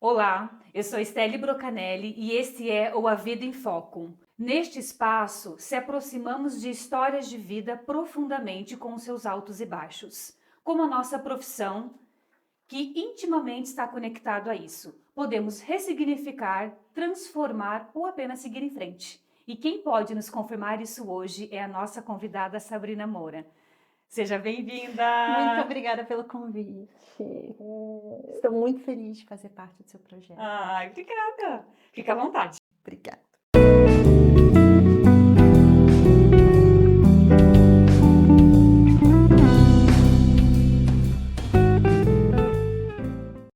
Olá, eu sou Estelle Brocanelli e este é o A Vida em Foco. Neste espaço, se aproximamos de histórias de vida profundamente com seus altos e baixos, como a nossa profissão, que intimamente está conectado a isso. Podemos ressignificar, transformar ou apenas seguir em frente. E quem pode nos confirmar isso hoje é a nossa convidada Sabrina Moura. Seja Muito bem-vinda! obrigada pelo convite. Estou muito feliz de fazer parte do seu projeto. Ai, obrigada! Fica à vontade. Obrigada.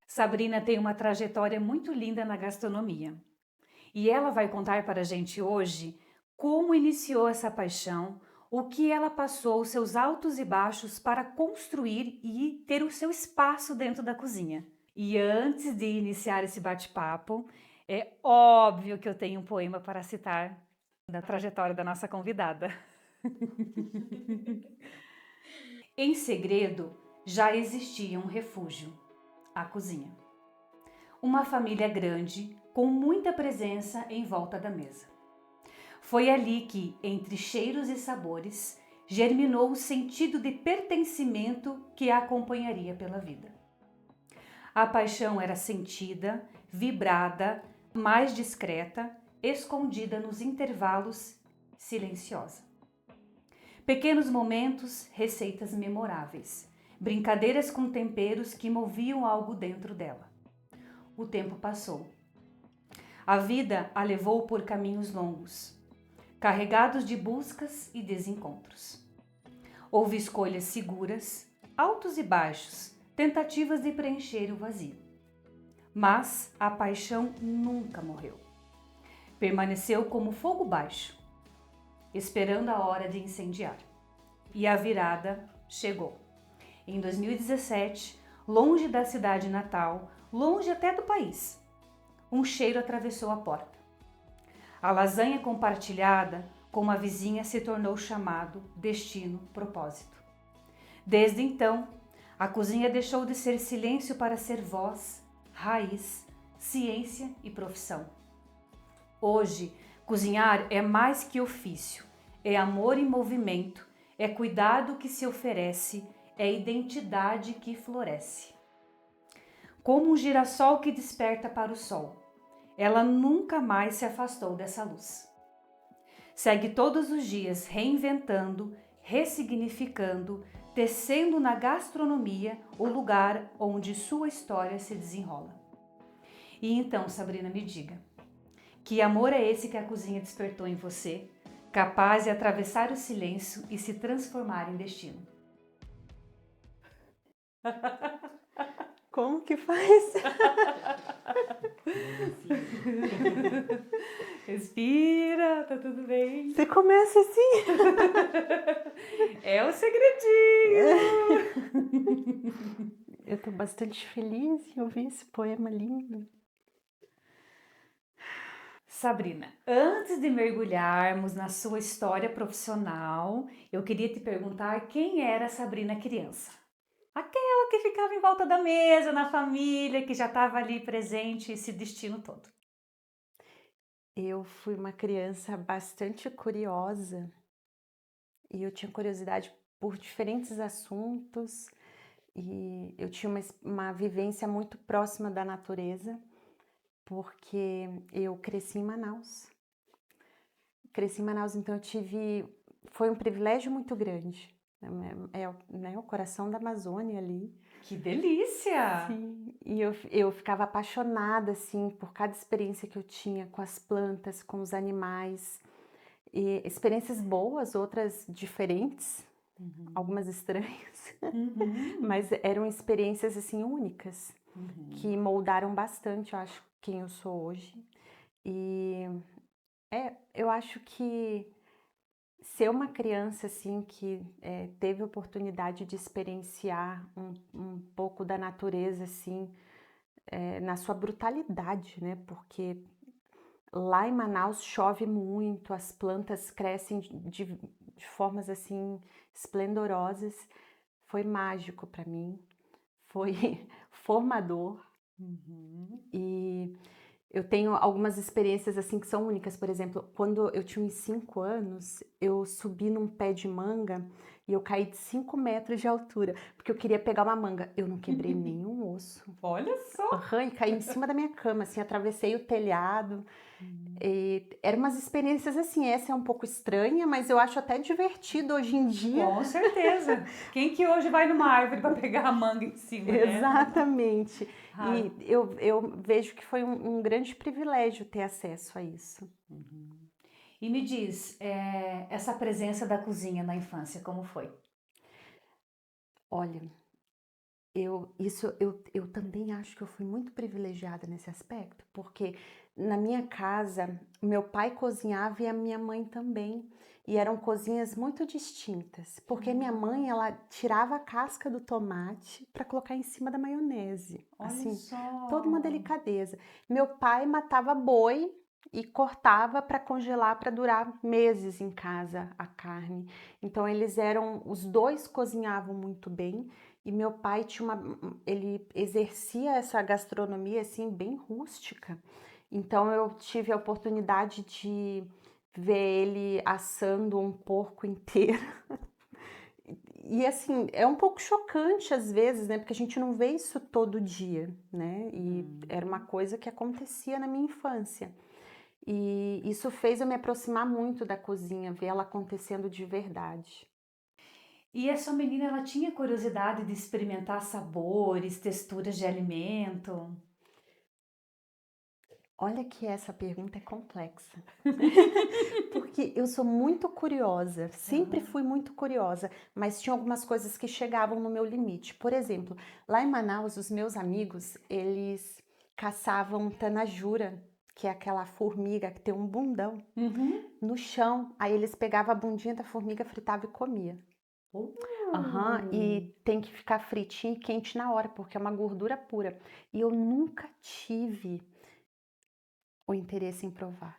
Sabrina tem uma trajetória muito linda na gastronomia e ela vai contar para a gente hoje como iniciou essa paixão, o que ela passou, seus altos e baixos para construir e ter o seu espaço dentro da cozinha. E antes de iniciar esse bate-papo, é óbvio que eu tenho um poema para citar da trajetória da nossa convidada. Em segredo, já existia um refúgio, a cozinha. Uma família grande, com muita presença em volta da mesa. Foi ali que, entre cheiros e sabores, germinou o sentido de pertencimento que a acompanharia pela vida. A paixão era sentida, vibrada, mais discreta, escondida nos intervalos, silenciosa. Pequenos momentos, receitas memoráveis, brincadeiras com temperos que moviam algo dentro dela. O tempo passou. A vida a levou por caminhos longos, carregados de buscas e desencontros. Houve escolhas seguras, altos e baixos, tentativas de preencher o vazio. Mas a paixão nunca morreu. Permaneceu como fogo baixo, esperando a hora de incendiar. E a virada chegou. Em 2017, longe da cidade natal, longe até do país, um cheiro atravessou a porta. A lasanha compartilhada com uma vizinha se tornou chamado, destino, propósito. Desde então, a cozinha deixou de ser silêncio para ser voz, raiz, ciência e profissão. Hoje, cozinhar é mais que ofício, é amor em movimento, é cuidado que se oferece, é identidade que floresce. Como um girassol que desperta para o sol, ela nunca mais se afastou dessa luz. Segue todos os dias reinventando, ressignificando, tecendo na gastronomia o lugar onde sua história se desenrola. E então, Sabrina, me diga, que amor é esse que a cozinha despertou em você, capaz de atravessar o silêncio e se transformar em destino? Como que faz? Respira, tá tudo bem. Você começa assim? É o segredinho. Eu estou bastante feliz em ouvir esse poema lindo. Sabrina, antes de mergulharmos na sua história profissional, eu queria te perguntar quem era a Sabrina criança. Aquela que ficava em volta da mesa, na família, que já estava ali presente, esse destino todo. Eu fui uma criança bastante curiosa e eu tinha curiosidade por diferentes assuntos e eu tinha uma vivência muito próxima da natureza, porque eu cresci em Manaus. Então eu tive, foi um privilégio muito grande, né, o coração da Amazônia ali. Que delícia! Sim, e eu ficava apaixonada, assim, por cada experiência que eu tinha com as plantas, com os animais, e experiências boas, outras diferentes, algumas estranhas, mas eram experiências, assim, únicas, que moldaram bastante, eu acho, quem eu sou hoje. E eu acho que ser uma criança, assim, que teve a oportunidade de experienciar um pouco da natureza, assim, na sua brutalidade, né? Porque lá em Manaus chove muito, as plantas crescem de formas, assim, esplendorosas. Foi mágico para mim, foi formador. Uhum. E eu tenho algumas experiências, assim, que são únicas. Por exemplo, quando eu tinha uns 5 anos, eu subi num pé de manga e eu caí de 5 metros de altura, porque eu queria pegar uma manga. Eu não quebrei nenhum osso. Olha só! Aham, e caí em cima da minha cama, assim, atravessei o telhado. E eram umas experiências assim, essa é um pouco estranha, mas eu acho até divertido hoje em dia. Com certeza. Quem que hoje vai numa árvore para pegar a manga em cima, né? Exatamente. Raro. E eu vejo que foi um grande privilégio ter acesso a isso. E me diz, essa presença da cozinha na infância, como foi? Olha, eu também acho que eu fui muito privilegiada nesse aspecto, porque na minha casa, meu pai cozinhava e a minha mãe também. E eram cozinhas muito distintas, porque minha mãe, ela tirava a casca do tomate para colocar em cima da maionese, Olha assim, toda uma só. delicadeza. Meu pai matava boi e cortava para congelar para durar meses em casa a carne. Então os dois cozinhavam muito bem. E meu pai ele exercia essa gastronomia assim bem rústica. Então eu tive a oportunidade de ver ele assando um porco inteiro. E assim, é um pouco chocante às vezes, né? Porque a gente não vê isso todo dia, né? E era uma coisa que acontecia na minha infância. E isso fez eu me aproximar muito da cozinha, ver ela acontecendo de verdade. E essa menina, ela tinha curiosidade de experimentar sabores, texturas de alimento? Olha que essa pergunta é complexa, porque eu sou muito curiosa, sempre Aham. fui muito curiosa, mas tinha algumas coisas que chegavam no meu limite. Por exemplo, lá em Manaus, os meus amigos, eles caçavam tanajura, que é aquela formiga que tem um bundão, Uhum. no chão. Aí eles pegavam a bundinha da formiga, fritavam e comia. Aham, Uh, e tem que ficar fritinho e quente na hora, porque é uma gordura pura. E eu nunca tive o interesse em provar.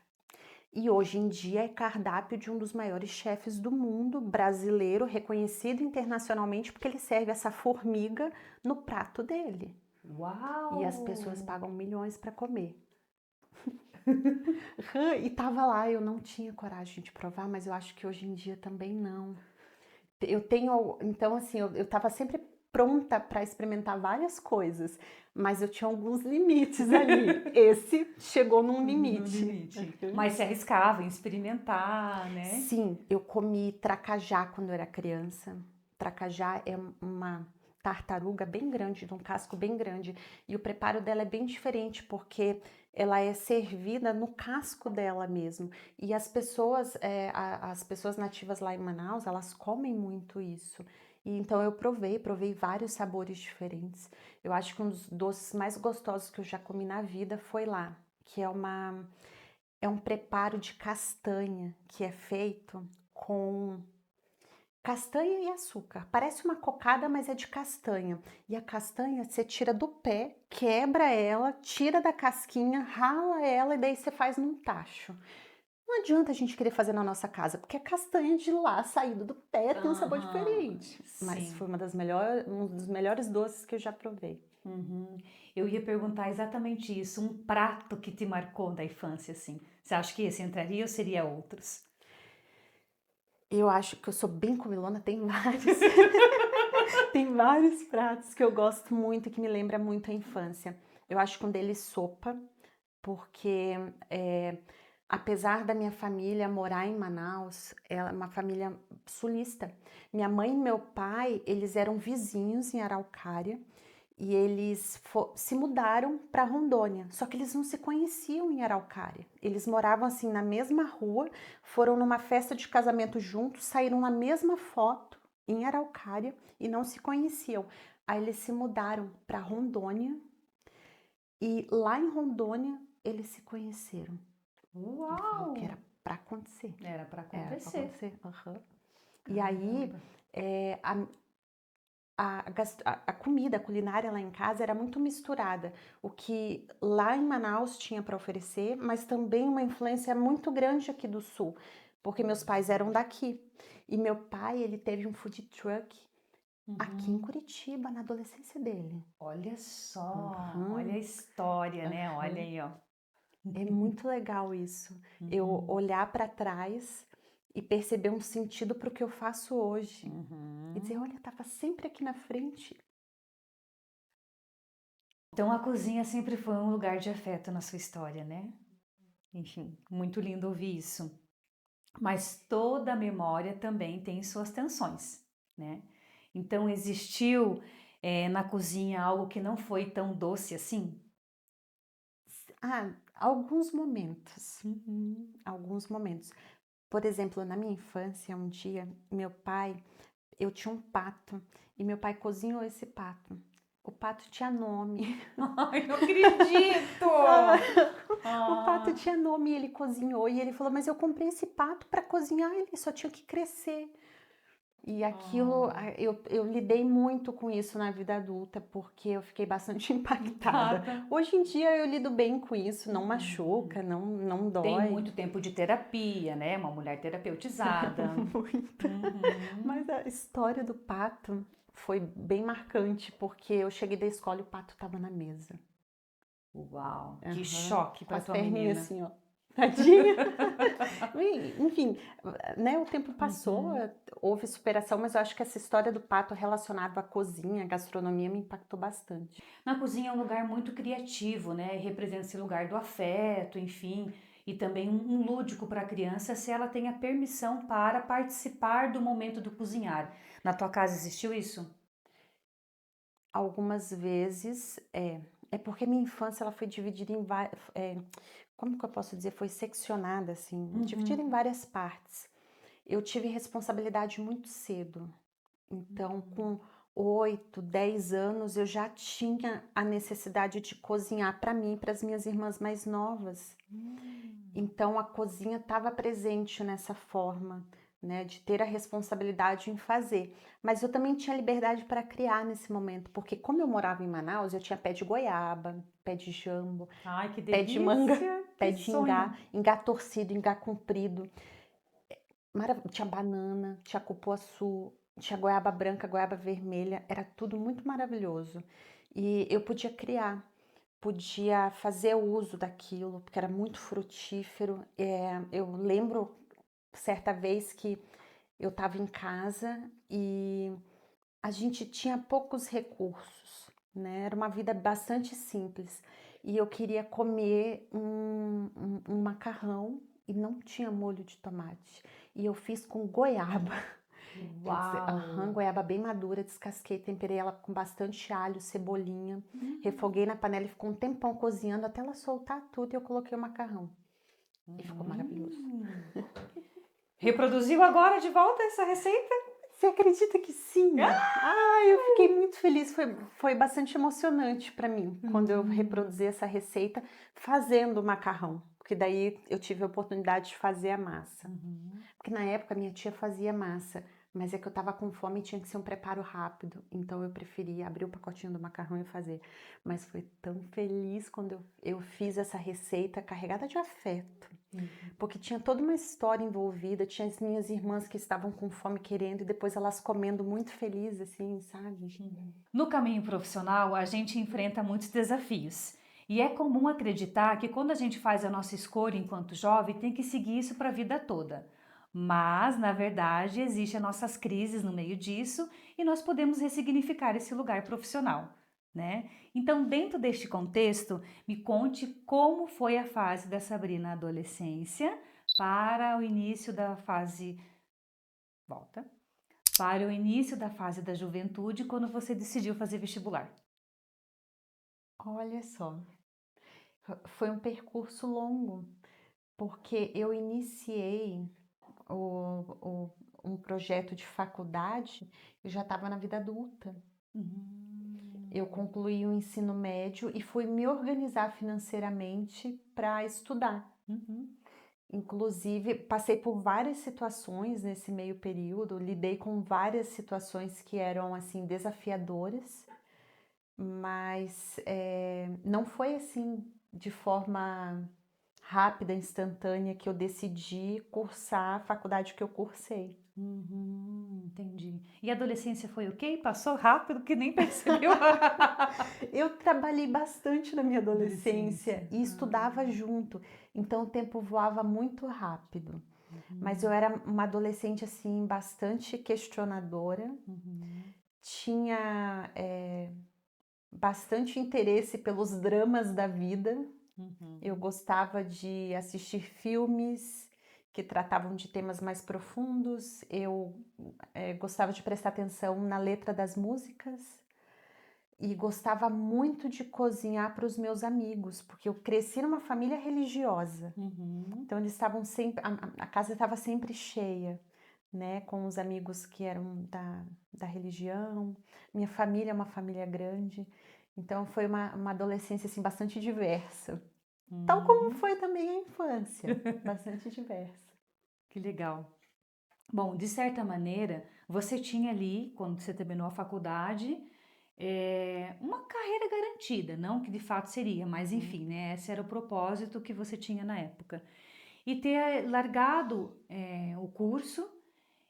E hoje em dia é cardápio de um dos maiores chefes do mundo, brasileiro, reconhecido internacionalmente, porque ele serve essa formiga no prato dele. E as pessoas Uau! pagam milhões para comer. E tava lá, eu não tinha coragem de provar, mas eu acho que hoje em dia também não. Eu tenho, então assim, eu tava sempre pronta para experimentar várias coisas, mas eu tinha alguns limites ali. Esse chegou num No limite. limite. Mas se arriscava em experimentar, né? Sim, eu comi tracajá quando eu era criança. Tracajá é uma tartaruga bem grande, de um casco bem grande, e o preparo dela é bem diferente porque ela é servida no casco dela mesmo. E as pessoas nativas lá em Manaus, elas comem muito isso. E então eu provei vários sabores diferentes. Eu acho que um dos doces mais gostosos que eu já comi na vida foi lá, que é um preparo de castanha que é feito com castanha e açúcar. Parece uma cocada, mas é de castanha. E a castanha você tira do pé, quebra ela, tira da casquinha, rala ela e daí você faz num tacho. Não adianta a gente querer fazer na nossa casa, porque a castanha de lá, saído do pé, tem um sabor Aham, diferente. Mas sim. foi um dos melhores doces que eu já provei. Uhum. Eu ia perguntar exatamente isso, um prato que te marcou da infância, assim. Você acha que esse entraria ou seria outros? Eu acho que eu sou bem comilona, tem vários. Tem vários pratos que eu gosto muito e que me lembra muito a infância. Eu acho que um deles sopa, porque apesar da minha família morar em Manaus, ela é uma família sulista. Minha mãe e meu pai, eles eram vizinhos em Araucária e eles se mudaram para Rondônia. Só que eles não se conheciam em Araucária. Eles moravam assim na mesma rua, foram numa festa de casamento juntos, saíram na mesma foto em Araucária e não se conheciam. Aí eles se mudaram para Rondônia e lá em Rondônia eles se conheceram. Ele falou que Uau! era para acontecer. Era para Era para acontecer. acontecer. Aham. E aí, Caramba. é, a comida, a culinária lá em casa era muito misturada. O que lá em Manaus tinha para oferecer, mas também uma influência muito grande aqui do sul, porque meus pais eram daqui. E meu pai, ele teve um food truck aqui em Uhum. Curitiba, na adolescência dele. Olha só, olha a Aham, história, né? Olha aham. aí, ó. É muito legal isso. Eu Uhum. olhar para trás e perceber um sentido para o que eu faço hoje. E dizer: Uhum. "Olha, estava sempre aqui na frente". Então a cozinha sempre foi um lugar de afeto na sua história, né? Enfim, muito lindo ouvir isso. Mas toda memória também tem suas tensões, né? Então existiu na cozinha algo que não foi tão doce assim? Alguns momentos, Uhum. alguns momentos. Por exemplo, na minha infância, um dia, meu pai eu tinha um pato e meu pai cozinhou esse pato. O pato tinha nome. Ai, não acredito! O pato Ah, tinha nome e ele cozinhou e ele falou: "Mas eu comprei esse pato para cozinhar, ele só tinha que crescer". E aquilo, ah, eu lidei muito com isso na vida adulta, porque eu fiquei bastante impactada. nada. Hoje em dia eu lido bem com isso, não Uhum. machuca, não Tem dói. muito tempo de terapia, né? Uma mulher terapeutizada. Muito. Uhum. Mas a história do pato foi bem marcante, porque eu cheguei da escola e o pato estava na mesa. Uau, que Aham. choque Com para as tua perninhas menina. assim, ó. Tadinha. Enfim, né, o tempo passou, Uhum. houve superação, mas eu acho que essa história do pato relacionado à cozinha, à gastronomia, me impactou bastante. Na cozinha é um lugar muito criativo, né? E representa esse lugar do afeto, enfim, e também um lúdico para a criança se ela tem a permissão para participar do momento do cozinhar. Na tua casa existiu isso? Algumas vezes, é porque minha infância ela foi dividida em como que eu posso dizer? Foi seccionada, assim, dividida em Uhum. várias partes. Eu tive responsabilidade muito cedo. Então, com 8, 10 anos, eu já tinha a necessidade de cozinhar para mim e para as minhas irmãs mais novas. Hum. Então, a cozinha estava presente nessa forma, né, de ter a responsabilidade em fazer. Mas eu também tinha liberdade para criar nesse momento, porque como eu morava em Manaus, eu tinha pé de goiaba, pé de jambo, Ai, que pé de manga, delícia! pé Que de ingá, sonho! ingá torcido, ingá comprido. Tinha banana, tinha cupuaçu, tinha goiaba branca, goiaba vermelha, era tudo muito maravilhoso. E eu podia criar, podia fazer uso daquilo, porque era muito frutífero. Eu lembro certa vez que eu estava em casa e a gente tinha poucos recursos, né? Era uma vida bastante simples. E eu queria comer um macarrão e não tinha molho de tomate. E eu fiz com goiaba. Quer dizer, aham, Uau! goiaba bem madura, descasquei, temperei ela com bastante alho, cebolinha, Hum. refoguei na panela e ficou um tempão cozinhando até ela soltar tudo e eu coloquei o macarrão. E ficou maravilhoso. Hum. Reproduziu agora de volta essa receita? Você acredita que sim? Eu fiquei muito feliz, foi bastante emocionante para mim quando eu Hum. reproduzi essa receita fazendo o macarrão, porque daí eu tive a oportunidade de fazer a massa. Uhum. Porque na época minha tia fazia massa, mas é que eu estava com fome e tinha que ser um preparo rápido, então eu preferi abrir o pacotinho do macarrão e fazer. Mas foi tão feliz quando eu fiz essa receita carregada de afeto. Uhum. Porque tinha toda uma história envolvida, tinha as minhas irmãs que estavam com fome querendo e depois elas comendo muito felizes, assim, sabe? No caminho profissional, a gente enfrenta muitos desafios. E é comum acreditar que quando a gente faz a nossa escolha enquanto jovem, tem que seguir isso para a vida toda. Mas, na verdade, existem as nossas crises no meio disso e nós podemos ressignificar esse lugar profissional, né? Então, dentro deste contexto, me conte como foi a fase da Sabrina na adolescência para o início da fase. Volta. Para o início da fase da juventude, quando você decidiu fazer vestibular. Olha só, foi um percurso longo, porque eu iniciei o, um projeto de faculdade, eu já estava na vida adulta. Eu Hum. concluí o ensino médio e fui me organizar financeiramente para estudar. Uhum. Inclusive, passei por várias situações nesse meio período, lidei com várias situações que eram assim desafiadoras, mas não foi assim de forma rápida, instantânea, que eu decidi cursar a faculdade que eu cursei. Entendi. E a adolescência foi o quê? Passou rápido que nem percebeu? Eu trabalhei bastante na minha adolescência Adolescência. e estudava junto, então o tempo voava muito rápido. Mas eu Uhum, era uma adolescente assim bastante questionadora, uhum, tinha bastante interesse pelos dramas da vida. Eu uhum, gostava de assistir filmes que tratavam de temas mais profundos. Eu gostava de prestar atenção na letra das músicas e gostava muito de cozinhar para os meus amigos, porque eu cresci numa família religiosa. uhum. Então eles estavam sempre, a casa estava sempre cheia, né, com os amigos que eram da religião. Minha família é uma família grande, então foi uma adolescência assim bastante diversa, tal como Uhum. foi também a infância, bastante diversa. Que legal. Bom, de certa maneira, você tinha ali, quando você terminou a faculdade, uma carreira garantida, não que de fato seria, mas Uhum. enfim, né? Esse era o propósito que você tinha na época. E ter largado, o curso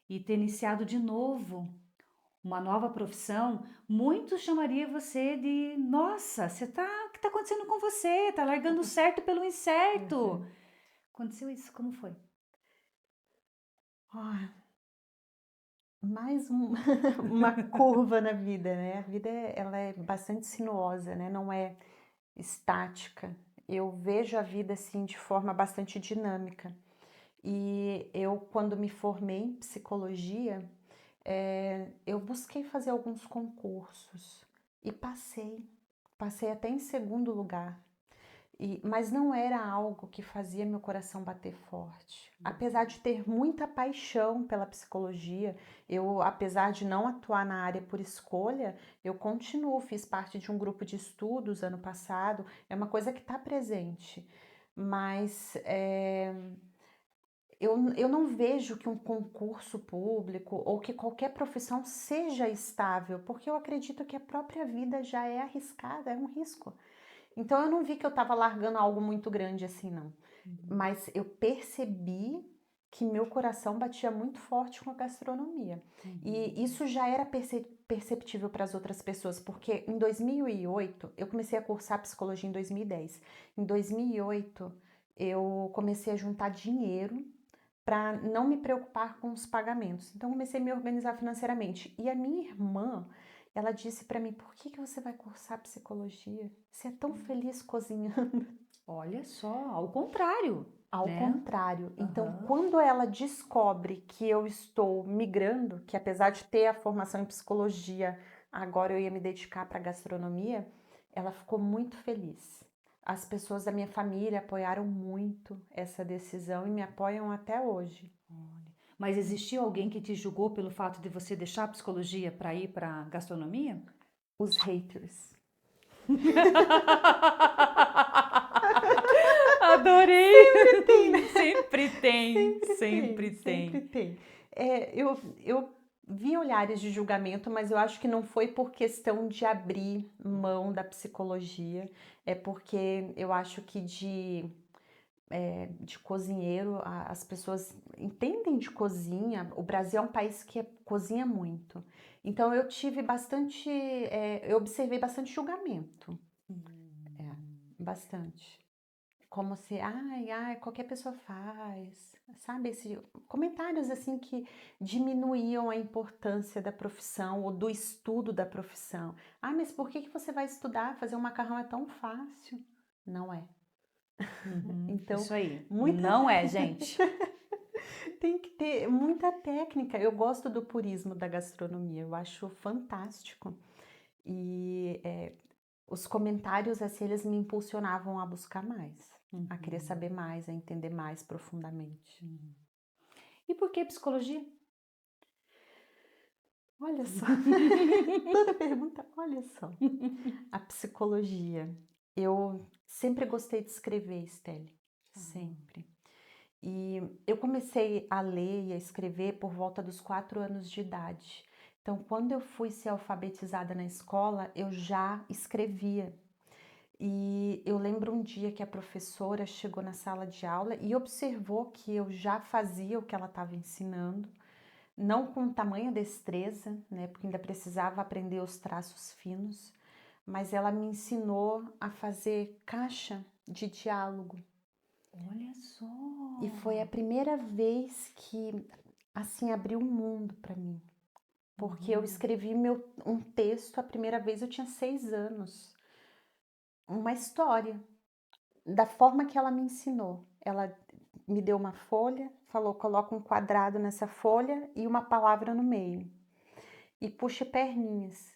e ter iniciado de novo uma nova profissão, muito chamaria você de, nossa, o que está acontecendo com você? Tá largando o certo pelo incerto. Uhum. Aconteceu isso? Como foi? Ah, mais uma curva na vida, né? A vida ela é bastante sinuosa, né? Não é estática. Eu vejo a vida assim de forma bastante dinâmica. E eu, quando me formei em psicologia, eu busquei fazer alguns concursos e passei até em segundo lugar. Mas não era algo que fazia meu coração bater forte. Apesar de ter muita paixão pela psicologia, eu, apesar de não atuar na área por escolha, eu continuo, fiz parte de um grupo de estudos ano passado, é uma coisa que está presente. Mas eu não vejo que um concurso público ou que qualquer profissão seja estável, porque eu acredito que a própria vida já é arriscada, é um risco. Então eu não vi que eu estava largando algo muito grande assim, não. Uhum. Mas eu percebi que meu coração batia muito forte com a gastronomia. E Uhum. isso já era perceptível para as outras pessoas, porque em 2008, eu comecei a cursar psicologia em 2010. Em 2008, eu comecei a juntar dinheiro para não me preocupar com os pagamentos. Então comecei a me organizar financeiramente. E a minha irmã, ela disse para mim: "Por que você vai cursar psicologia? Você é tão feliz cozinhando". Olha só, ao contrário, Ao né? contrário. Então, Aham. quando ela descobre que eu estou migrando, que apesar de ter a formação em psicologia, agora eu ia me dedicar para gastronomia, ela ficou muito feliz. As pessoas da minha família apoiaram muito essa decisão e me apoiam até hoje. Olha. Mas existiu alguém que te julgou pelo fato de você deixar a psicologia para ir para gastronomia? Os haters. Adorei! Sempre tem, né? Sempre tem, Sempre sempre tem, sempre tem. tem. Eu vi olhares de julgamento, mas eu acho que não foi por questão de abrir mão da psicologia, é porque eu acho que de cozinheiro as pessoas entendem de cozinha. O Brasil é um país que cozinha muito. Então eu tive bastante, eu observei bastante julgamento, é, bastante. Como se, ai, qualquer pessoa faz, sabe? Comentários assim que diminuíam a importância da profissão ou do estudo da profissão. Ah, mas por que você vai estudar? Fazer um macarrão é tão fácil. Não é. Uhum, Então, isso aí. muita Não é, gente. tem que ter muita técnica. Eu gosto do purismo da gastronomia, eu acho fantástico. E os comentários, assim, eles me impulsionavam a buscar mais, a querer saber Uhum, mais, a entender mais profundamente. uhum. E por que psicologia? Olha só, toda pergunta, olha só. A psicologia. Eu sempre gostei de escrever, Estelle, sempre. E eu comecei a ler e a escrever por volta dos 4 anos de idade. Então, quando eu fui ser alfabetizada na escola, eu já escrevia. E eu lembro um dia que a professora chegou na sala de aula e observou que eu já fazia o que ela estava ensinando, não com tamanha destreza, né, porque ainda precisava aprender os traços finos, mas ela me ensinou a fazer caixa de diálogo. Olha só! E foi a primeira vez que, assim, abriu um mundo para mim. Porque eu escrevi um texto, a primeira vez eu tinha 6 anos. Uma história, da forma que ela me ensinou. Ela me deu uma folha, falou, coloca um quadrado nessa folha e uma palavra no meio. E puxe perninhas.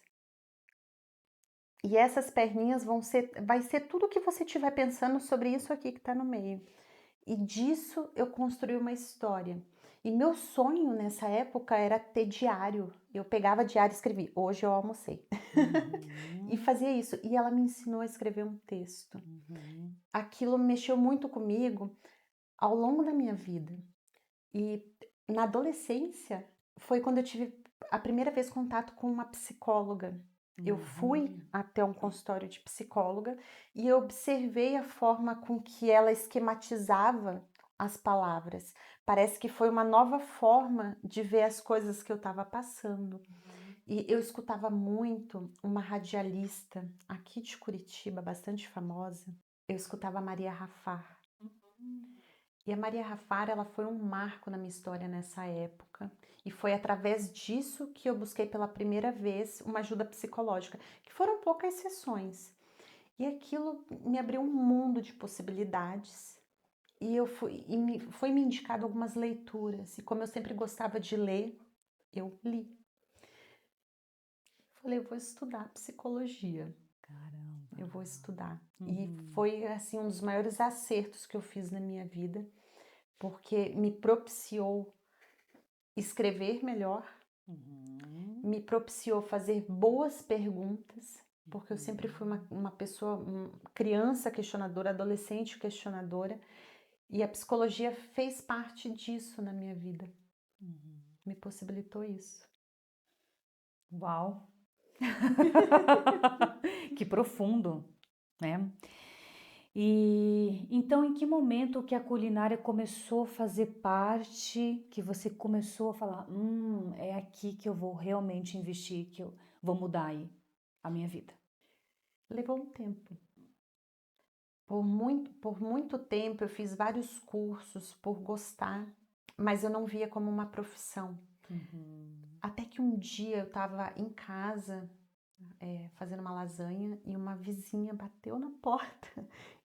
E essas perninhas vai ser tudo o que você estiver pensando sobre isso aqui que está no meio. E disso eu construí uma história. E meu sonho nessa época era ter diário. Eu pegava diário e escrevia, hoje eu almocei. E fazia isso. E ela me ensinou a escrever um texto. Aquilo mexeu muito comigo ao longo da minha vida. E na adolescência foi quando eu tive a primeira vez contato com uma psicóloga. Eu fui até um consultório de psicóloga e eu observei a forma com que ela esquematizava as palavras. Parece que foi uma nova forma de ver as coisas que eu estava passando. E eu escutava muito uma radialista aqui de Curitiba, bastante famosa. Eu escutava a Maria Rafar. E a Maria Rafar, ela foi um marco na minha história nessa época. E foi através disso que eu busquei pela primeira vez uma ajuda psicológica, que foram poucas sessões. E aquilo me abriu um mundo de possibilidades. E foi me indicado algumas leituras. E como eu sempre gostava de ler, eu li. Falei, eu vou estudar psicologia. Caramba! Eu vou estudar. E foi, assim, um dos maiores acertos que eu fiz na minha vida, porque me propiciou escrever melhor, me propiciou fazer boas perguntas, porque eu sempre fui uma pessoa, criança questionadora, adolescente questionadora, e a psicologia fez parte disso na minha vida. Me possibilitou isso. Uau! Que profundo, né? E então, em que momento que a culinária começou a fazer parte, que você começou a falar, é aqui que eu vou realmente investir, que eu vou mudar aí a minha vida? Levou um tempo. Por muito tempo eu fiz vários cursos por gostar, mas eu não via como uma profissão. Até que um dia eu estava em casa fazendo uma lasanha e uma vizinha bateu na porta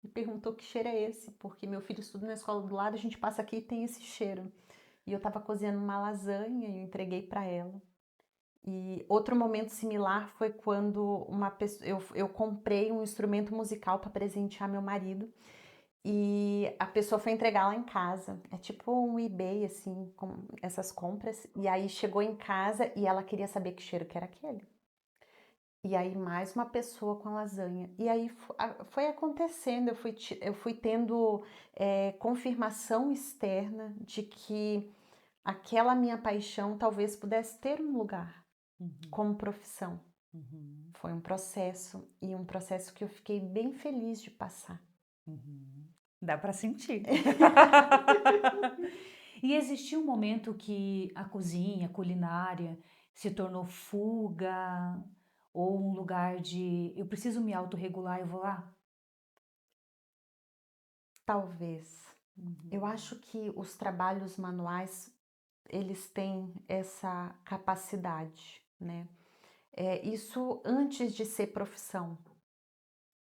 e perguntou que cheiro é esse, porque meu filho estuda na escola do lado, a gente passa aqui e tem esse cheiro. E eu estava cozinhando uma lasanha e eu entreguei para ela. E outro momento similar foi quando eu comprei um instrumento musical para presentear meu marido e a pessoa foi entregar lá em casa. É tipo um eBay, assim, com essas compras. E aí chegou em casa e ela queria saber que cheiro que era aquele. E aí mais uma pessoa com a lasanha. E aí foi acontecendo, eu fui tendo confirmação externa de que aquela minha paixão talvez pudesse ter um lugar como profissão. Foi um processo, e um processo que eu fiquei bem feliz de passar. Dá para sentir. E existiu um momento que a cozinha, a culinária, se tornou fuga ou um lugar de eu preciso me autorregular, eu vou lá? Talvez. Eu acho que os trabalhos manuais, eles têm essa capacidade, né? Isso antes de ser profissão.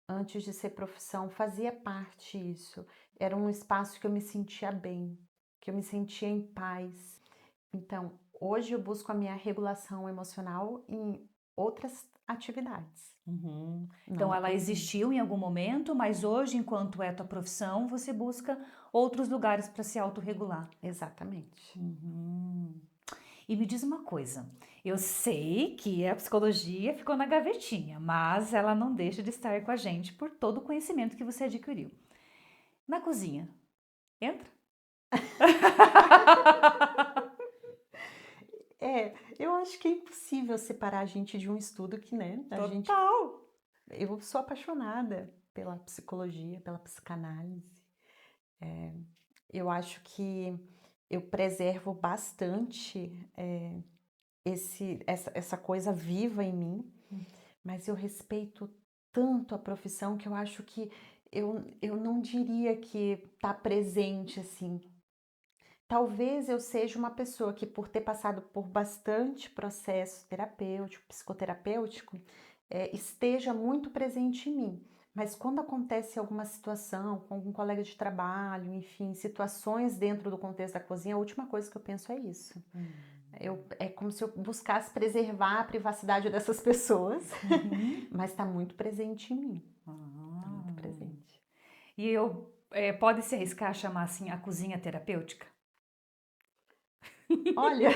Antes de ser profissão, fazia parte isso. Era um espaço que eu me sentia bem, que eu me sentia em paz. Então, hoje eu busco a minha regulação emocional em outras atividades. Então Não ela cozinha. existiu em algum momento, mas hoje, enquanto é tua profissão, você busca outros lugares para se autorregular. Exatamente. E me diz uma coisa, eu sei que a psicologia ficou na gavetinha, mas ela não deixa de estar com a gente por todo o conhecimento que você adquiriu. Na cozinha, entra? Eu acho que é impossível separar a gente de um estudo que, né, Total! eu sou apaixonada pela psicologia, pela psicanálise. Eu acho que eu preservo bastante essa coisa viva em mim, mas eu respeito tanto a profissão que eu acho que eu não diria que está presente assim. Talvez eu seja uma pessoa que, por ter passado por bastante processo terapêutico, psicoterapêutico, esteja muito presente em mim. Mas quando acontece alguma situação com algum colega de trabalho, enfim, situações dentro do contexto da cozinha, a última coisa que eu penso é isso. É como se eu buscasse preservar a privacidade dessas pessoas, mas está muito presente em mim. Está muito presente. E pode se arriscar a chamar assim a cozinha terapêutica? Olha,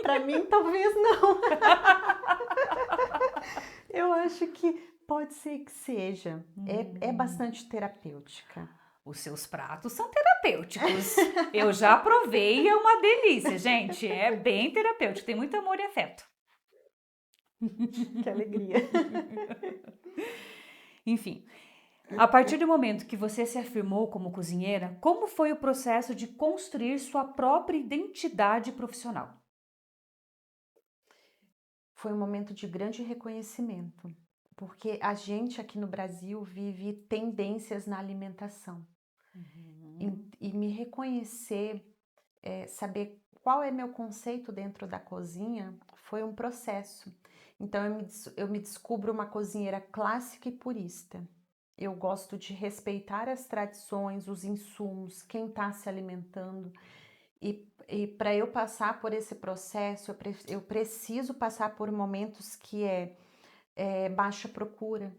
para mim talvez não. Eu acho que pode ser que seja. É bastante terapêutica. Os seus pratos são terapêuticos. Eu já provei e é uma delícia, gente. É bem terapêutico, tem muito amor e afeto. Que alegria. Enfim, a partir do momento que você se afirmou como cozinheira, como foi o processo de construir sua própria identidade profissional? Foi um momento de grande reconhecimento, porque a gente aqui no Brasil vive tendências na alimentação. E me reconhecer, saber qual é meu conceito dentro da cozinha, foi um processo. Então eu me descubro uma cozinheira clássica e purista. Eu gosto de respeitar as tradições, os insumos, quem está se alimentando. E para eu passar por esse processo, eu preciso passar por momentos que é baixa procura,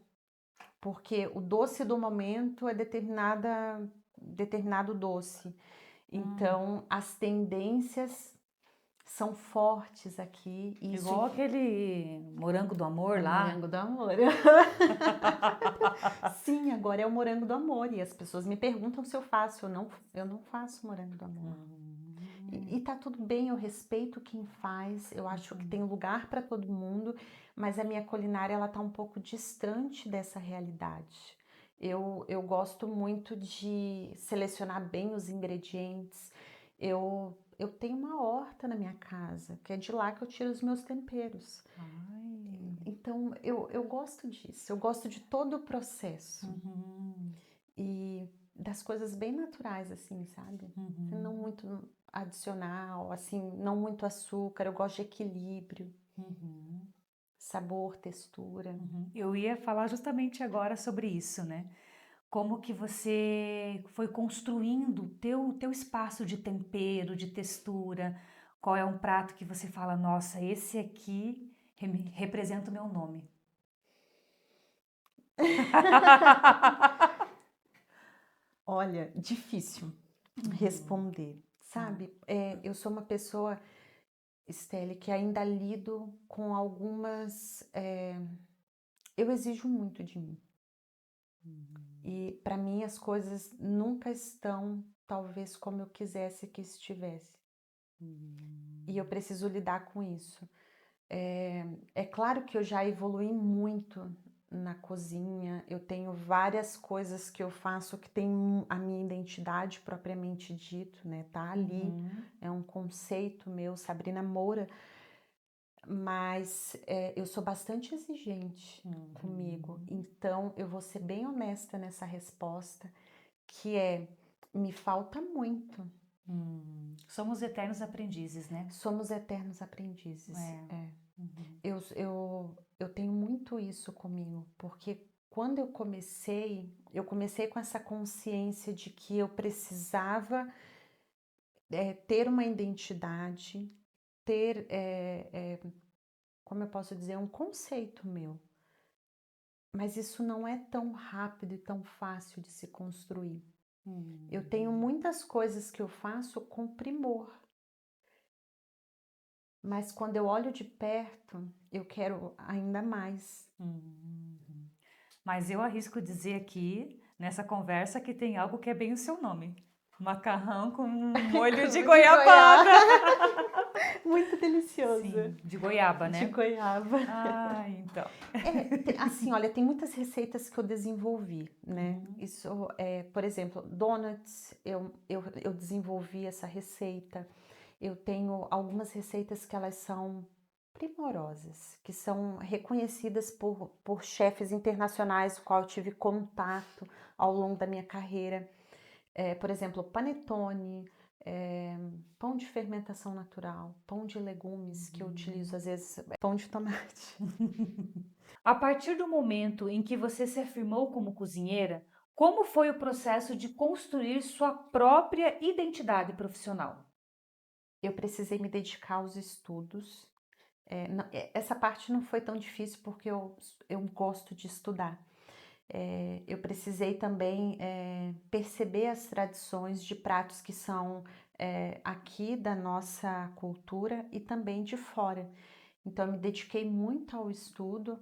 porque o doce do momento é determinado doce. Então, as tendências são fortes aqui. Igual aquele morango do amor lá. Morango do amor. Sim, agora é o morango do amor. E as pessoas me perguntam se eu faço. Eu não faço morango do amor. E tá tudo bem, eu respeito quem faz. Eu acho que tem lugar para todo mundo. Mas a minha culinária, ela tá um pouco distante dessa realidade. Eu gosto muito de selecionar bem os ingredientes. Eu tenho uma horta na minha casa, que é de lá que eu tiro os meus temperos. Então, eu gosto disso, eu gosto de todo o processo. E das coisas bem naturais, assim, sabe? Não muito adicional, assim, não muito açúcar, eu gosto de equilíbrio. Sabor, textura. Eu ia falar justamente agora sobre isso, né? Como que você foi construindo o teu espaço de tempero, de textura? Qual é um prato que você fala, nossa, esse aqui representa o meu nome? Olha, difícil responder, sabe? Eu sou uma pessoa, Estelle, que ainda lido com algumas... eu exijo muito de mim. E para mim as coisas nunca estão, talvez, como eu quisesse que estivesse. E eu preciso lidar com isso. É claro que eu já evolui muito na cozinha, eu tenho várias coisas que eu faço que tem a minha identidade propriamente dito, né? Tá ali, é um conceito meu, Sabrina Moura, mas eu sou bastante exigente comigo, então eu vou ser bem honesta nessa resposta, que me falta muito. Somos eternos aprendizes, né? Somos eternos aprendizes. Eu tenho muito isso comigo, porque quando eu comecei com essa consciência de que eu precisava ter uma identidade, ter, como eu posso dizer, um conceito meu. Mas isso não é tão rápido e tão fácil de se construir. Eu tenho muitas coisas que eu faço com primor. Mas quando eu olho de perto, eu quero ainda mais. Mas eu arrisco dizer aqui, nessa conversa, que tem algo que é bem o seu nome. Macarrão com molho de goiabada. Muito delicioso. Sim, de goiaba, De né? goiaba. Ah, então. Assim, olha, tem muitas receitas que eu desenvolvi, né? Isso, por exemplo, donuts, eu desenvolvi essa receita. Eu tenho algumas receitas que elas são primorosas, que são reconhecidas por chefes internacionais, com qual eu tive contato ao longo da minha carreira. Por exemplo, panetone, pão de fermentação natural, pão de legumes, que eu utilizo às vezes, pão de tomate. A partir do momento em que você se afirmou como cozinheira, como foi o processo de construir sua própria identidade profissional? Eu precisei me dedicar aos estudos. Essa parte não foi tão difícil porque eu gosto de estudar. Eu precisei também perceber as tradições de pratos que são aqui da nossa cultura e também de fora. Então, eu me dediquei muito ao estudo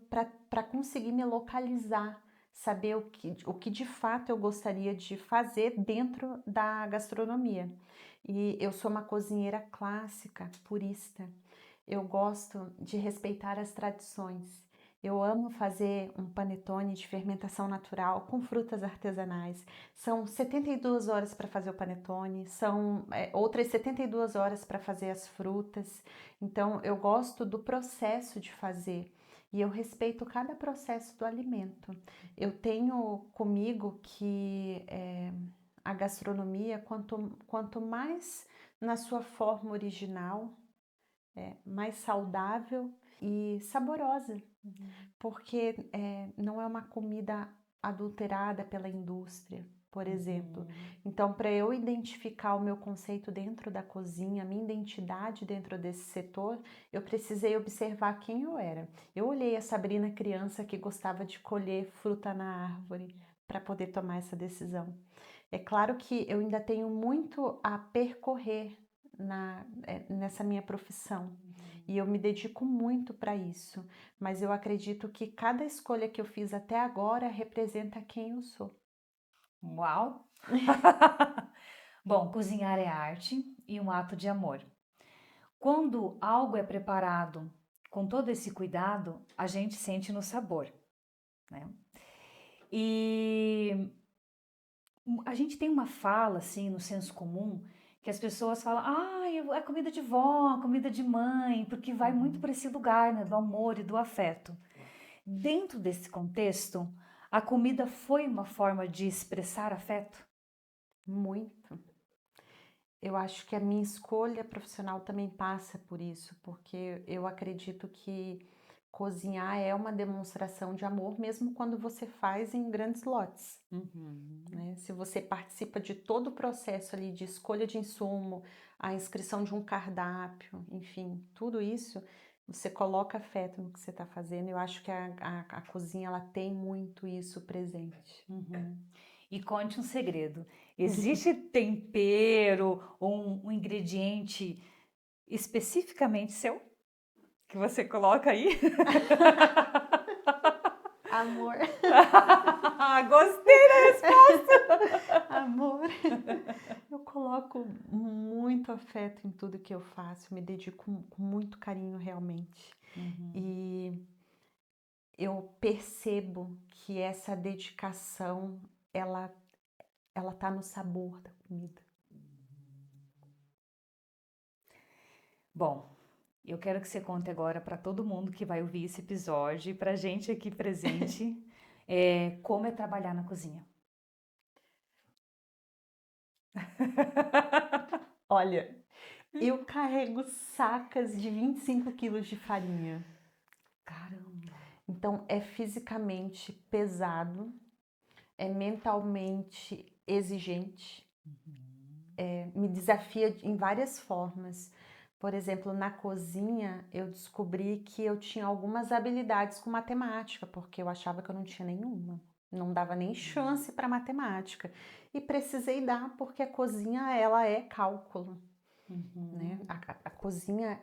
para conseguir me localizar, saber o que de fato eu gostaria de fazer dentro da gastronomia. E eu sou uma cozinheira clássica, purista. Eu gosto de respeitar as tradições. Eu amo fazer um panetone de fermentação natural com frutas artesanais. São 72 horas para fazer o panetone, são outras 72 horas para fazer as frutas. Então, eu gosto do processo de fazer e eu respeito cada processo do alimento. Eu tenho comigo que a gastronomia, quanto mais na sua forma original, mais saudável e saborosa, porque não é uma comida adulterada pela indústria, por exemplo. Então, para eu identificar o meu conceito dentro da cozinha, a minha identidade dentro desse setor, eu precisei observar quem eu era. Eu olhei a Sabrina criança que gostava de colher fruta na árvore para poder tomar essa decisão. É claro que eu ainda tenho muito a percorrer nessa minha profissão. E eu me dedico muito para isso, mas eu acredito que cada escolha que eu fiz até agora representa quem eu sou. Uau! Bom, cozinhar é arte e um ato de amor. Quando algo é preparado com todo esse cuidado, a gente sente no sabor, né? E a gente tem uma fala, assim, no senso comum, que as pessoas falam, é comida de vó, comida de mãe, porque vai muito para esse lugar, né, do amor e do afeto. Dentro desse contexto, a comida foi uma forma de expressar afeto? Muito. Eu acho que a minha escolha profissional também passa por isso, porque eu acredito que cozinhar é uma demonstração de amor, mesmo quando você faz em grandes lotes. Né? Se você participa de todo o processo ali de escolha de insumo, a inscrição de um cardápio, enfim, tudo isso, você coloca afeto no que você está fazendo. Eu acho que a cozinha ela tem muito isso presente. E conte um segredo. Existe tempero ou um ingrediente especificamente seu que você coloca aí? Amor, Gostei da resposta! amor. Eu coloco muito afeto em tudo que eu faço, me dedico com muito carinho realmente. E eu percebo que essa dedicação, ela tá no sabor da comida. Bom, eu quero que você conte agora para todo mundo que vai ouvir esse episódio e para gente aqui presente, como é trabalhar na cozinha. Olha, eu carrego sacas de 25 quilos de farinha. Caramba! Então é fisicamente pesado, é mentalmente exigente, me desafia em várias formas. Por exemplo, na cozinha eu descobri que eu tinha algumas habilidades com matemática, porque eu achava que eu não tinha nenhuma. Não dava nem chance para matemática. E precisei dar, porque a cozinha ela é cálculo. Né? A cozinha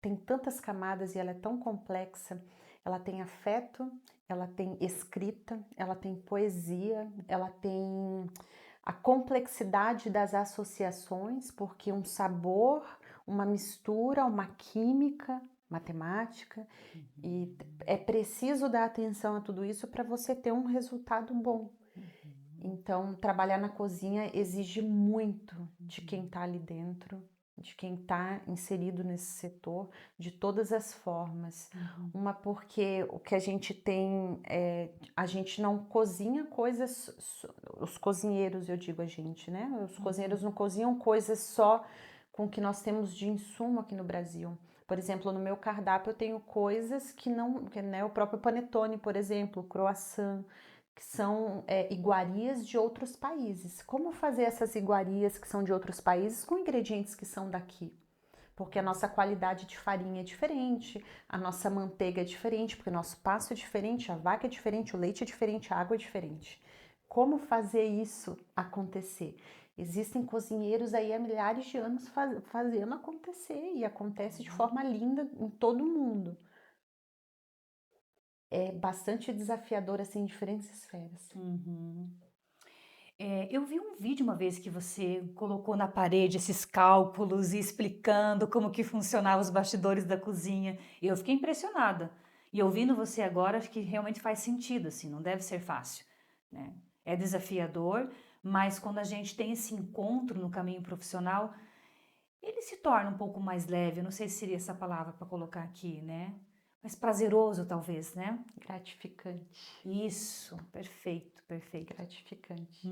tem tantas camadas e ela é tão complexa. Ela tem afeto, ela tem escrita, ela tem poesia, ela tem a complexidade das associações, porque um sabor, uma mistura, uma química, matemática, e é preciso dar atenção a tudo isso para você ter um resultado bom. Então, trabalhar na cozinha exige muito de quem está ali dentro, de quem está inserido nesse setor, de todas as formas. Uma porque o que a gente tem, a gente não cozinha coisas, os cozinheiros, eu digo a gente, né? Os cozinheiros não cozinham coisas só com o que nós temos de insumo aqui no Brasil. Por exemplo, no meu cardápio eu tenho coisas que não, né, o próprio panetone, por exemplo, o croissant, que são iguarias de outros países. Como fazer essas iguarias que são de outros países com ingredientes que são daqui? Porque a nossa qualidade de farinha é diferente, a nossa manteiga é diferente, porque o nosso pasto é diferente, a vaca é diferente, o leite é diferente, a água é diferente. Como fazer isso acontecer? Existem cozinheiros aí há milhares de anos fazendo acontecer e acontece de forma linda em todo o mundo. É bastante desafiador assim em diferentes esferas. Eu vi um vídeo uma vez que você colocou na parede esses cálculos e explicando como que funcionavam os bastidores da cozinha. E eu fiquei impressionada. E ouvindo você agora, acho que realmente faz sentido, assim, não deve ser fácil, né? É desafiador, mas quando a gente tem esse encontro no caminho profissional, ele se torna um pouco mais leve. Eu não sei se seria essa palavra para colocar aqui, né? Mais prazeroso, talvez, né? Gratificante. Isso, perfeito, perfeito. Gratificante.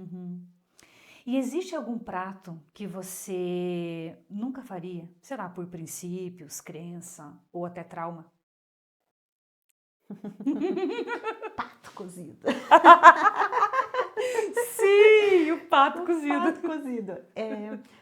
E existe algum prato que você nunca faria? Sei lá, por princípios, crença ou até trauma? Pato cozido. Sim, o pato Pato cozido.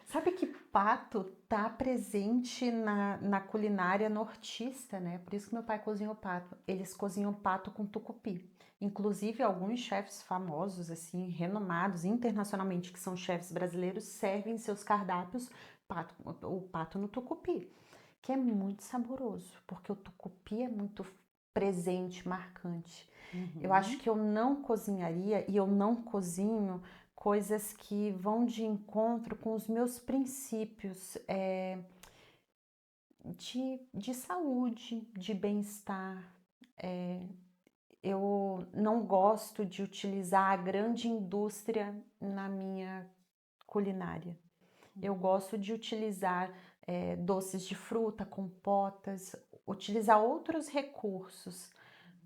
Sabe que pato tá presente na culinária nortista, né? Por isso que meu pai cozinhou pato. Eles cozinham pato com tucupi. Inclusive, alguns chefes famosos, assim, renomados internacionalmente, que são chefes brasileiros, servem em seus cardápios o pato no tucupi, que é muito saboroso, porque o tucupi é muito presente, marcante. Eu acho que eu não cozinharia e eu não cozinho coisas que vão de encontro com os meus princípios de saúde, de bem-estar. Eu não gosto de utilizar a grande indústria na minha culinária. Eu gosto de utilizar doces de fruta, compotas, utilizar outros recursos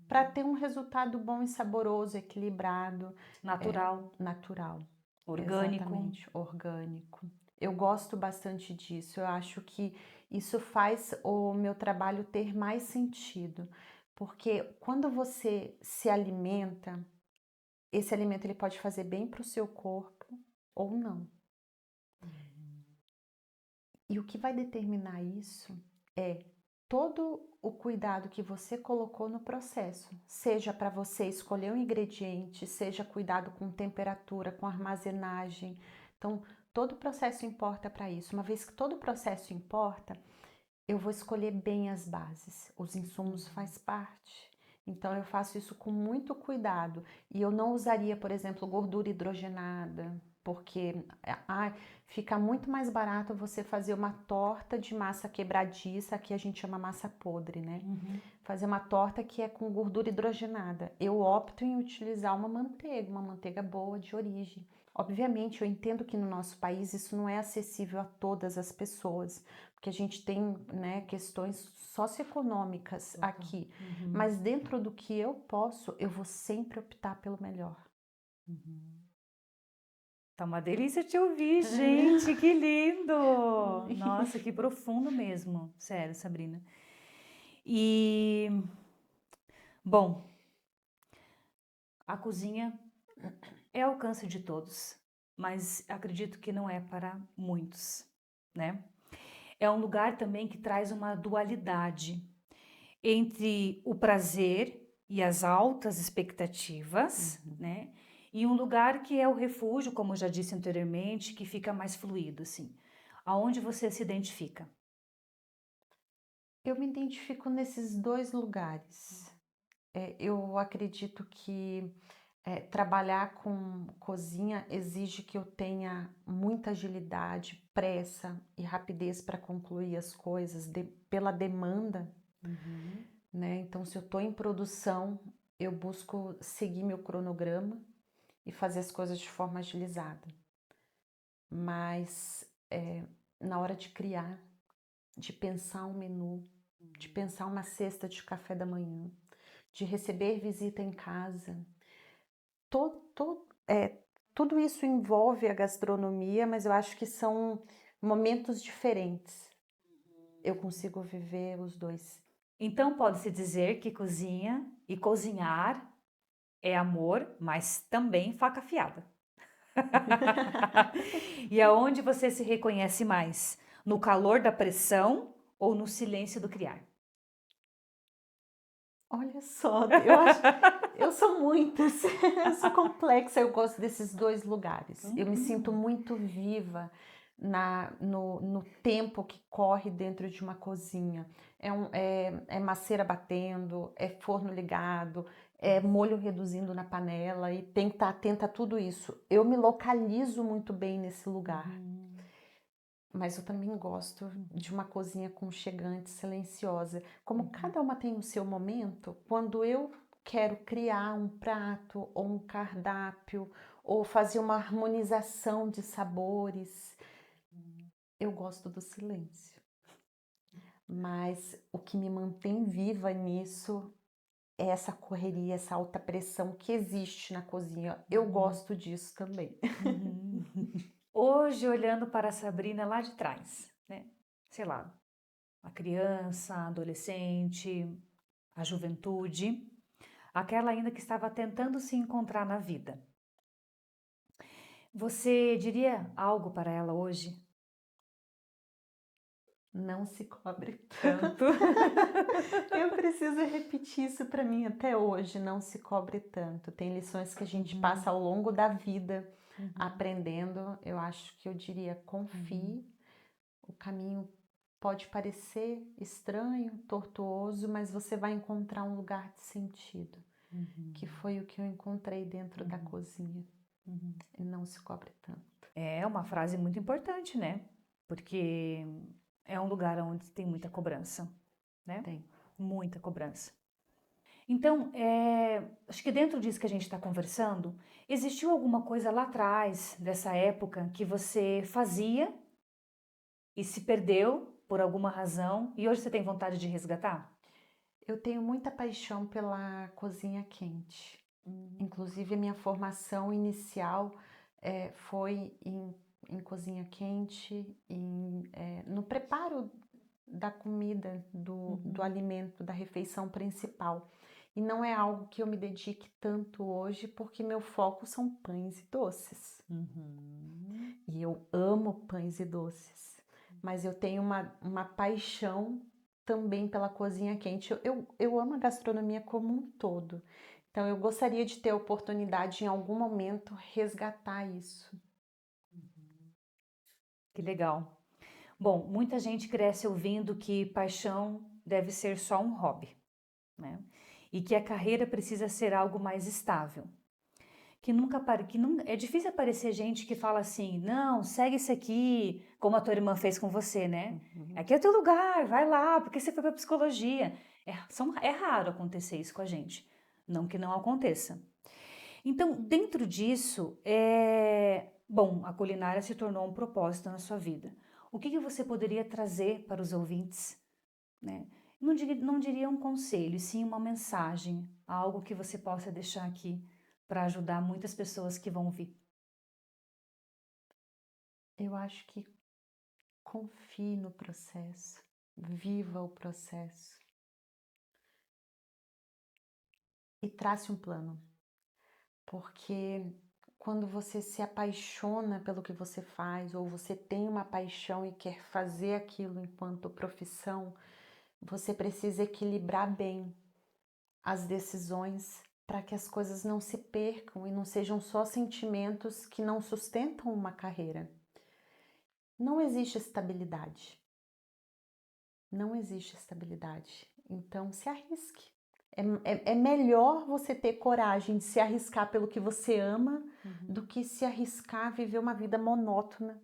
para ter um resultado bom e saboroso, equilibrado, Natural, natural. orgânico. Exatamente, orgânico. Eu gosto bastante disso. Eu acho que isso faz o meu trabalho ter mais sentido, porque quando você se alimenta, esse alimento ele pode fazer bem para o seu corpo ou não. E o que vai determinar isso é todo o cuidado que você colocou no processo, seja para você escolher um ingrediente, seja cuidado com temperatura, com armazenagem. Então, todo o processo importa para isso. Uma vez que todo o processo importa, eu vou escolher bem as bases. Os insumos faz parte. Então, eu faço isso com muito cuidado. E eu não usaria, por exemplo, gordura hidrogenada, porque fica muito mais barato você fazer uma torta de massa quebradiça, que a gente chama massa podre, né? Fazer uma torta que é com gordura hidrogenada. Eu opto em utilizar uma manteiga boa de origem. Obviamente, eu entendo que no nosso país isso não é acessível a todas as pessoas, porque a gente tem, né, questões socioeconômicas aqui. Mas dentro do que eu posso, eu vou sempre optar pelo melhor. Tá uma delícia te ouvir, gente, que lindo! Nossa, que profundo mesmo, sério, Sabrina. E, bom, a cozinha é alcance de todos, mas acredito que não é para muitos, né? É um lugar também que traz uma dualidade entre o prazer e as altas expectativas, né? E um lugar que é o refúgio, como eu já disse anteriormente, que fica mais fluido, assim. Aonde você se identifica? Eu me identifico nesses dois lugares. Eu acredito que Trabalhar com cozinha exige que eu tenha muita agilidade, pressa e rapidez para concluir as coisas pela demanda, Uhum. né? Então, se eu estou em produção, eu busco seguir meu cronograma e fazer as coisas de forma agilizada. Mas na hora de criar, de pensar um menu, de pensar uma cesta de café da manhã, de receber visita em casa, tudo isso envolve a gastronomia, mas eu acho que são momentos diferentes. Eu consigo viver os dois. Então pode-se dizer que cozinha e cozinhar é amor, mas também faca afiada. E aonde você se reconhece mais? No calor da pressão ou no silêncio do criar? Olha só, eu acho, eu sou muitas, eu sou complexa, eu gosto desses dois lugares. Eu me sinto muito viva no tempo que corre dentro de uma cozinha. É maceira batendo, é forno ligado, é molho reduzindo na panela e tem que estar atenta a tudo isso. Eu me localizo muito bem nesse lugar. Mas eu também gosto de uma cozinha aconchegante, silenciosa. Como cada uma tem o seu momento, quando eu quero criar um prato ou um cardápio ou fazer uma harmonização de sabores, eu gosto do silêncio. Mas o que me mantém viva nisso é essa correria, essa alta pressão que existe na cozinha. Eu gosto disso também. Hoje, olhando para a Sabrina lá de trás, né? Sei lá, a criança, a adolescente, a juventude, aquela ainda que estava tentando se encontrar na vida. Você diria algo para ela hoje? Não se cobre Tanto. Eu preciso repetir isso para mim até hoje, não se cobre tanto. Tem lições que a gente passa ao longo da vida aprendendo. Eu acho que eu diria, confie. O caminho pode parecer estranho, tortuoso, mas você vai encontrar um lugar de sentido, que foi o que eu encontrei dentro da cozinha. E não se cobre tanto. É uma frase muito importante, né? Porque é um lugar onde tem muita cobrança, né? Tem. Muita cobrança. Então, acho que dentro disso que a gente está conversando, existiu alguma coisa lá atrás, dessa época, que você fazia e se perdeu por alguma razão e hoje você tem vontade de resgatar? Eu tenho muita paixão pela cozinha quente. Inclusive, a minha formação inicial foi em cozinha quente, no preparo da comida, do alimento, da refeição principal. E não é algo que eu me dedique tanto hoje, porque meu foco são pães e doces. E eu amo pães e doces. Mas eu tenho uma paixão também pela cozinha quente. Eu amo a gastronomia como um todo. Então, eu gostaria de ter a oportunidade, em algum momento, resgatar isso. Que legal. Bom, muita gente cresce ouvindo que paixão deve ser só um hobby, né? E que a carreira precisa ser algo mais estável. É difícil aparecer gente que fala assim, não, segue isso aqui, como a tua irmã fez com você, né? Aqui é teu lugar, vai lá, porque você foi para psicologia. É raro acontecer isso com a gente, não que não aconteça. Então, dentro disso, bom, a culinária se tornou um propósito na sua vida. O que você poderia trazer para os ouvintes, né? Não diria um conselho, e sim uma mensagem, algo que você possa deixar aqui para ajudar muitas pessoas que vão vir. Eu acho que confie no processo, viva o processo e trace um plano. Porque quando você se apaixona pelo que você faz, ou você tem uma paixão e quer fazer aquilo enquanto profissão, você precisa equilibrar bem as decisões para que as coisas não se percam e não sejam só sentimentos que não sustentam uma carreira. Não existe estabilidade. Não existe estabilidade. Então, se arrisque. É melhor você ter coragem de se arriscar pelo que você ama do que se arriscar a viver uma vida monótona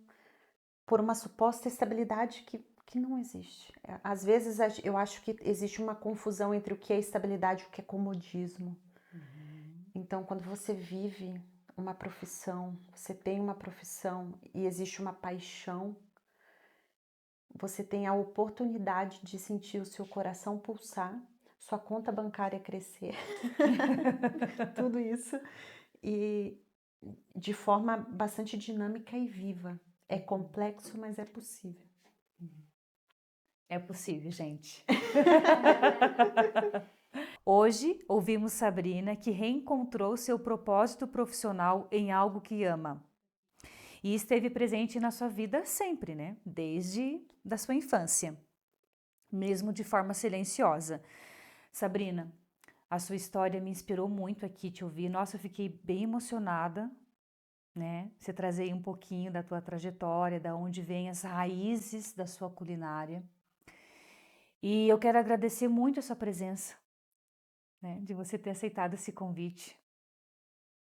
por uma suposta estabilidade que não existe. Às vezes eu acho que existe uma confusão entre o que é estabilidade e o que é comodismo. Então, quando você vive uma profissão, você tem uma profissão e existe uma paixão, você tem a oportunidade de sentir o seu coração pulsar, sua conta bancária crescer, tudo isso, e de forma bastante dinâmica e viva. É complexo, mas é possível. É possível, gente. Hoje ouvimos Sabrina, que reencontrou seu propósito profissional em algo que ama. E esteve presente na sua vida sempre, né? Desde da sua infância, mesmo de forma silenciosa. Sabrina, a sua história me inspirou muito aqui te ouvir. Nossa, eu fiquei bem emocionada, né? Você trazer aí um pouquinho da tua trajetória, da onde vêm as raízes da sua culinária. E eu quero agradecer muito a sua presença, né? De você ter aceitado esse convite.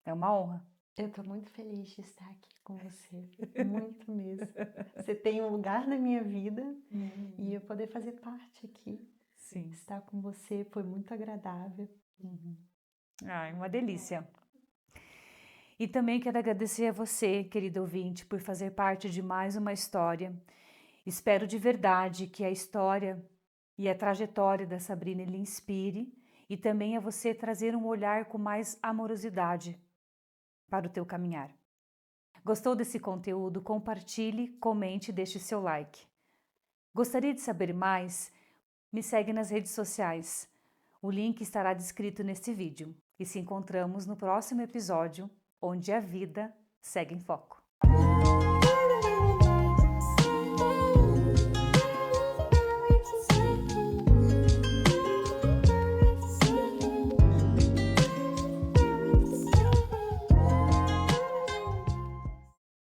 É uma honra. Eu estou muito feliz de estar aqui com você, muito mesmo. Você tem um lugar na minha vida e eu poder fazer parte aqui, Sim. estar com você foi muito agradável. Ai, uma delícia. E também quero agradecer a você, querido ouvinte, por fazer parte de mais uma história. Espero de verdade que a história e a trajetória da Sabrina lhe inspire e também a você trazer um olhar com mais amorosidade para o teu caminhar. Gostou desse conteúdo? Compartilhe, comente e deixe seu like. Gostaria de saber mais? Me segue nas redes sociais. O link estará descrito neste vídeo. E se encontramos no próximo episódio, onde a vida segue em foco.